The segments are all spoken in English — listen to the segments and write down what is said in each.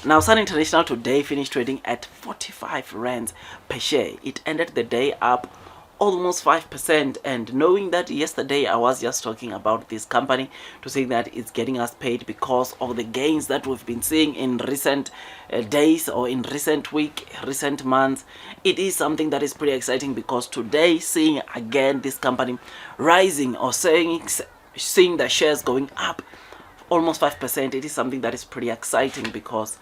Now, Sun International today finished trading at 45 rands per share. It ended the day up almost 5%, and knowing that yesterday I was just talking about this company to say that it's getting us paid because of the gains that we've been seeing in recent days or in recent months, it is something that is pretty exciting, because today seeing again this company rising or seeing the shares going up almost 5%, it is something that is pretty exciting, because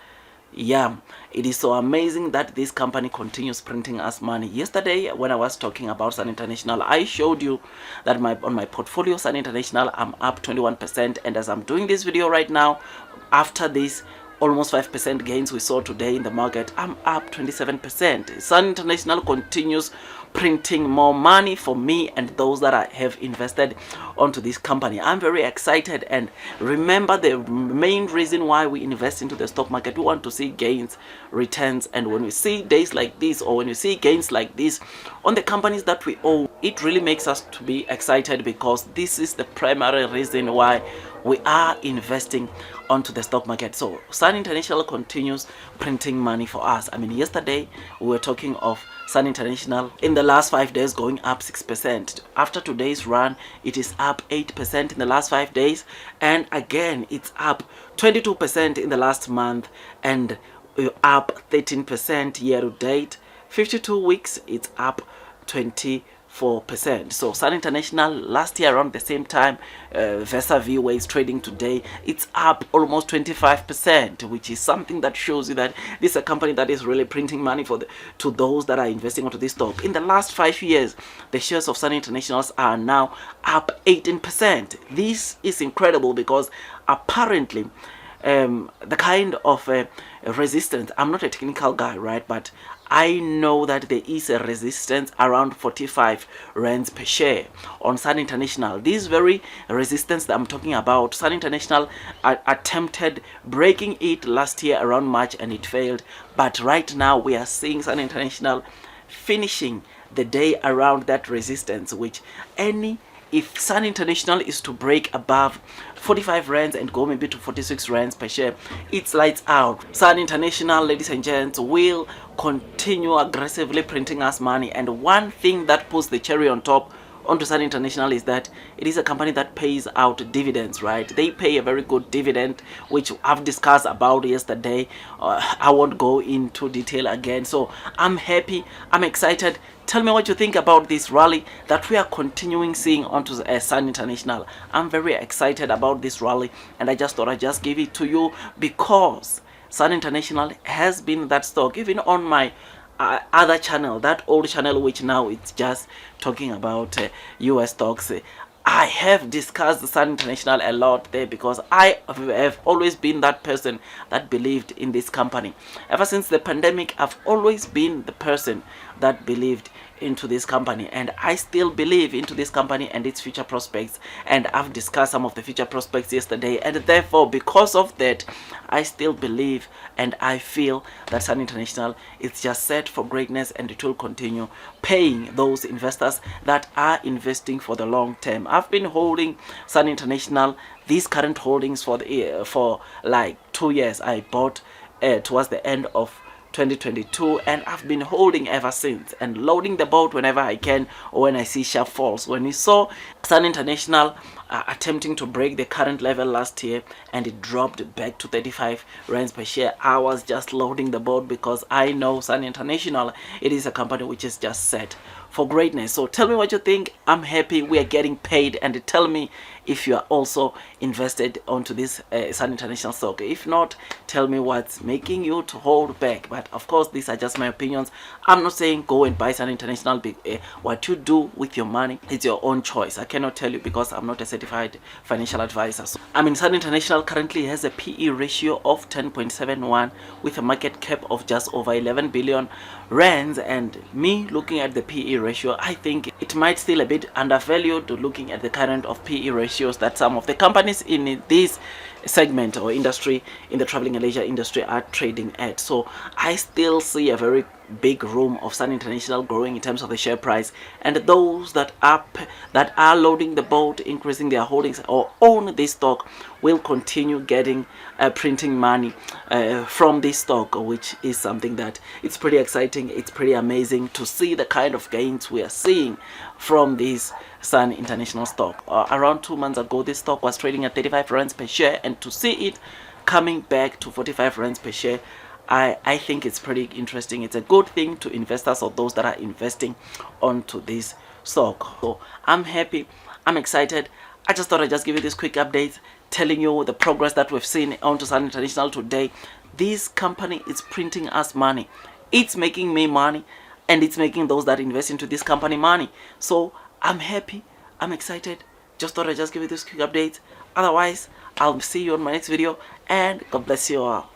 yeah, it is so amazing that this company continues printing us money. Yesterday when I was talking about Sun International, I showed you that on my portfolio Sun International I'm up 21%, and as I'm doing this video right now, after this almost 5% gains we saw today in the market, I'm up 27%. Sun International continues printing more money for me and those that I have invested onto this company. I'm very excited, and remember, the main reason why we invest into the stock market, we want to see gains, returns, and when we see days like this, or when we see gains like this on the companies that we own, it really makes us to be excited, because this is the primary reason why we are investing onto the stock market. So Sun International continues printing money for us. I mean, yesterday we were talking of Sun International in the last 5 days going up 6%. After today's run, it is up 8% in the last 5 days, and again it's up 22% in the last month, and up 13% year to date. 52 weeks, it's up 24%. So Sun International last year around the same time, vis-a-vis where it's trading today, it's up almost 25%, which is something that shows you that this is a company that is really printing money to those that are investing onto this stock. In the last 5 years, the shares of Sun Internationals are now up 18%. This is incredible, because apparently the kind of resistance, I'm not a technical guy, right, but I know that there is a resistance around 45 rands per share on Sun International. This very resistance that I'm talking about, Sun International attempted breaking it last year around March, and it failed. But right now we are seeing Sun International finishing the day around that resistance, which if Sun International is to break above 45 rands and go maybe to 46 rands per share, it's lights out. Sun International, ladies and gents, will continue aggressively printing us money. And one thing that puts the cherry on top onto Sun International is that it is a company that pays out dividends, right? They pay a very good dividend, which I've discussed about yesterday. I won't go into detail again. So I'm happy, I'm excited. Tell me what you think about this rally that we are continuing seeing onto Sun International. I'm very excited about this rally, and I just thought I'd just give it to you, because Sun International has been that stock. Even on my other channel, that old channel, which now it's just talking about US stocks, I have discussed Sun International a lot there, because I have always been that person that believed in this company. Ever since the pandemic, I've always been the person that believed into this company, and I still believe into this company and its future prospects, and I've discussed some of the future prospects yesterday, and therefore because of that I still believe and I feel that Sun International is just set for greatness, and it will continue paying those investors that are investing for the long term. I've been holding Sun International, these current holdings, for like 2 years. I bought towards the end of 2022, and I've been holding ever since and loading the boat whenever I can, or when I see sharp falls. When we saw Sun International attempting to break the current level last year and it dropped back to 35 rands per share, I was just loading the boat, because I know Sun International, it is a company which is just set for greatness. So tell me what you think. I'm happy we are getting paid, and tell me if you are also invested onto this Sun International stock. If not, tell me what's making you to hold back. But of course, these are just my opinions. I'm not saying go and buy Sun International. What you do with your money, it's your own choice. I cannot tell you, because I'm not a certified financial advisor. So, I mean, Sun International currently has a PE ratio of 10.71 with a market cap of just over 11 billion rands, and me looking at the PE ratio, I think it might still a bit undervalued, looking at the current of PE ratios that some of the companies in this segment or industry in the traveling and leisure industry are trading at. So I still see a very big room of Sun International growing in terms of the share price, and those that are loading the boat, increasing their holdings or own this stock, will continue getting printing money from this stock, which is something that it's pretty exciting. It's pretty amazing to see the kind of gains we are seeing from this Sun International stock. Around 2 months ago, this stock was trading at 35 rands per share, and to see it coming back to 45 rands per share, I think it's pretty interesting. It's a good thing to investors or those that are investing onto this stock. So I'm happy, I'm excited. I just thought I'd just give you this quick update telling you the progress that we've seen onto Sun International today. This company is printing us money. It's making me money, and it's making those that invest into this company money. So I'm happy, I'm excited. Just thought I'd just give you this quick update. Otherwise, I'll see you on my next video, and God bless you all.